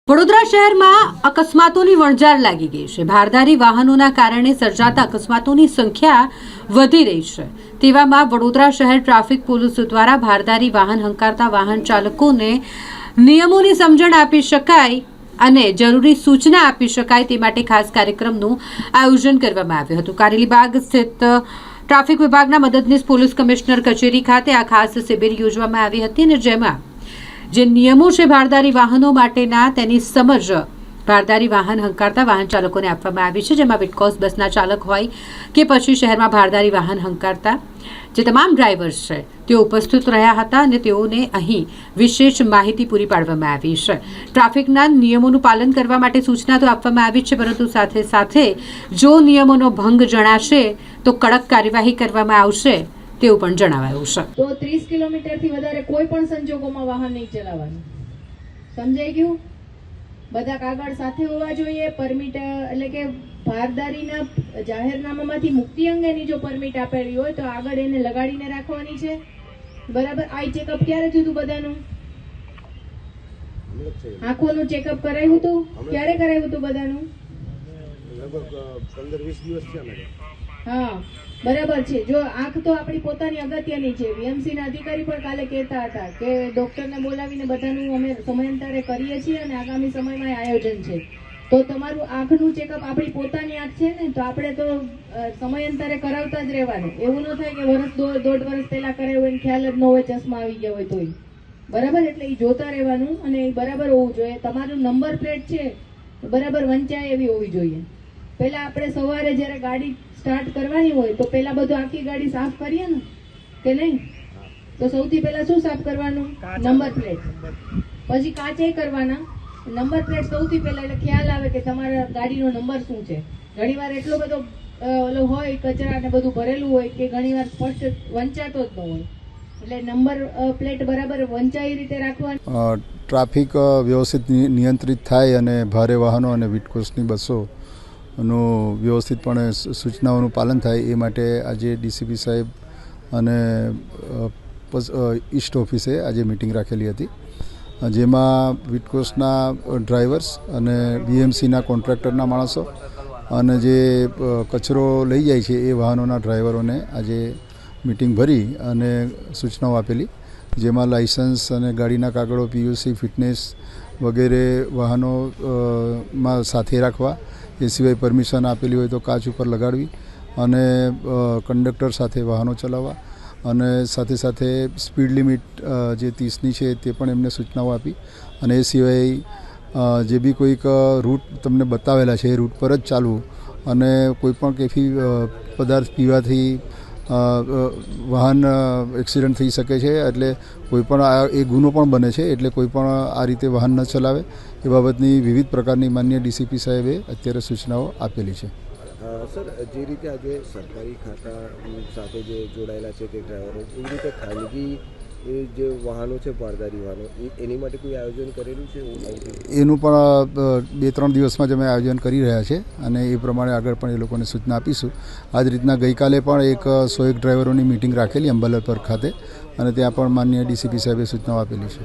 વડોદરા શહેરમાં અકસ્માતોની વણઝાર લાગી ગઈ છે। ભારદારી વાહનોના કારણે સર્જાતા અકસ્માતોની સંખ્યા વધી રહી છે। તેવામાં વડોદરા શહેર ટ્રાફિક પોલીસ દ્વારા ભારદારી વાહન હંકારતા વાહન ચાલકોને નિયમોની સમજણ આપી શકાય અને જરૂરી સૂચના આપી શકાય તે માટે ખાસ કાર્યક્રમનું આયોજન કરવામાં આવ્યું હતું। કારેલીબાગ સ્થિત ટ્રાફિક વિભાગના મદદનીશ પોલીસ કમિશનર કચેરી ખાતે આ ખાસ શિબિર યોજવામાં આવી હતી અને જેમાં જે નિયમો છે ભારદારી વાહનો માટેના તેની સમજ ભારદારી વાહન હંકારતા વાહન ચાલકોને આપવામાં આવી છે। જેમાં વિટકોસ બસના ચાલક હોય કે પછી શહેરમાં ભારદારી વાહન હંકારતા જે તમામ ડ્રાઈવર્સ છે તેઓ ઉપસ્થિત રહ્યા હતા અને તેઓને અહીં વિશેષ માહિતી પૂરી પાડવામાં આવી છે। ટ્રાફિકના નિયમોનું પાલન કરવા માટે સૂચના તો આપવામાં આવી છે, પરંતુ સાથે સાથે જો નિયમોનો ભંગ જણાશે તો કડક કાર્યવાહી કરવામાં આવશે તેવું પણ જણાવાયું છે। તો 30 કિલોમીટરથી વધારે કોઈ પણ સંજોગોમાં વાહન નહીં ચલાવવાનું। સમજાઈ ગયું? બધા કાગળ સાથે હોવા જોઈએ। પરમિટ એટલે કે ભારદારીના જાહેરનામામાંથી મુક્તિ અંગેની જો પરમિટ આપેલી હોય તો આગળ એને લગાડીને રાખવાની છે, બરાબર। આઈ ચેકઅપ ક્યારે થયું હતું બધાનું? આંખોનું ચેકઅપ કરાવ્યું હતું? ક્યારે કરાવ્યું હતું બધાનું? લગભગ 15-20 દિવસ થયા। હા, બરાબર છે। જો આંખ તો આપણી પોતાની અગત્યની છે। વીએમસી ના અધિકારી પણ કાલે કહેતા હતા કે ડોક્ટરને બોલાવીને બધાનું અમે સમયાંતરે કરીએ છીએ અને આગામી સમયમાં આયોજન છે। તો તમારું આંખનું ચેકઅપ આપણી પોતાની આંખ છે ને, તો આપણે તો સમયાંતરે કરાવતા જ રહેવાનું। એવું ન થાય કે દોઢ વર્ષ પહેલા કરાવ્યું હોય ખ્યાલ જ ન હોય, ચશ્મા આવી ગયા હોય તોય, બરાબર। એટલે એ જોતા રહેવાનું અને એ બરાબર હોવું જોઈએ। તમારું નંબર પ્લેટ છે બરાબર વંચાય એવી હોવી જોઈએ। પહેલા આપણે સવારે જ્યારે ગાડી સ્ટાર્ટ કરવાની હોય તો પહેલા બધું આખી ગાડી સાફ કરીએ ને કે નહીં? તો સૌથી પહેલા શું સાફ કરવાનું? નંબર પ્લેટ, પછી કાચે કરવાના। નંબર પ્લેટ સૌથી પહેલા, એટલે ખ્યાલ આવે કે તમારા ગાડીનો નંબર શું છે। ઘણીવાર એટલો બધો ઓલો હોય કચરા ને બધું ભરેલું હોય કે ઘણીવાર સ્પષ્ટ વંચાતો જ ન હોય, એટલે નંબર પ્લેટ બરાબર વંચાઈ રીતે રાખવાની। ટ્રાફિક વ્યવસ્થિત નિયંત્રિત થાય અને ભારે વાહનો અને વિટકોસની બસો નું વ્યવસ્થિતપણે સૂચનાઓનું પાલન થાય એ માટે આજે ડીસીપી સાહેબ અને ઈસ્ટ ઓફિસે આજે મિટિંગ રાખેલી હતી, જેમાં વિટકોસના ડ્રાઈવર્સ અને બીએમસીના કોન્ટ્રાક્ટરના માણસો અને જે કચરો લઈ જાય છે એ વાહનોના ડ્રાઈવરોને આજે મિટિંગ ભરી અને સૂચનાઓ આપેલી, જેમાં લાઇસન્સ અને ગાડીના કાગળો, પીયુસી, ફિટનેસ વગેરે વાહનોમાં સાથે રાખવા, એ સિવાય પરમિશન આપેલી હોય તો કાચ ઉપર લગાડવી અને કંડક્ટર સાથે વાહનો ચલાવવા અને સાથે સાથે સ્પીડ લિમિટ જે 30ની છે તે પણ એમને સૂચનાઓ આપી અને એ સિવાય જે બી કોઈક રૂટ તમને બતાવેલા છે એ રૂટ પર જ ચાલવું અને કોઈપણ કેફી પદાર્થ પીવાથી વાહન એક્સિડન્ટ થઈ શકે છે, એટલે કોઈપણ એ ગુનો પણ બને છે, એટલે કોઈપણ આ રીતે વાહન ન ચલાવે એ બાબતની વિવિધ પ્રકારની માન્ય ડીસીપી સાહેબે અત્યારે સૂચનાઓ આપેલી છે। સર, જે રીતે આજે સરકારી ખાતા સાથે જે જોડાયેલા છે તે ડ્રાઈવરો, એવી રીતે ખાનગી એ જે વાહનો છે ભારદારી વાહનો, એની માટે કોઈ આયોજન કરેલું છે? એનું પણ 2-3 દિવસમાં જ અમે આયોજન કરી રહ્યા છે અને એ પ્રમાણે આગળ પણ એ લોકોને સૂચના આપીશું। આ જ રીતના ગઈકાલે પણ એક 101 ડ્રાઈવરોની મિટિંગ રાખેલી અંબાલાલ પર ખાતે અને ત્યાં પણ માન્ય ડીસીપી સાહેબે સૂચનાઓ આપેલી છે।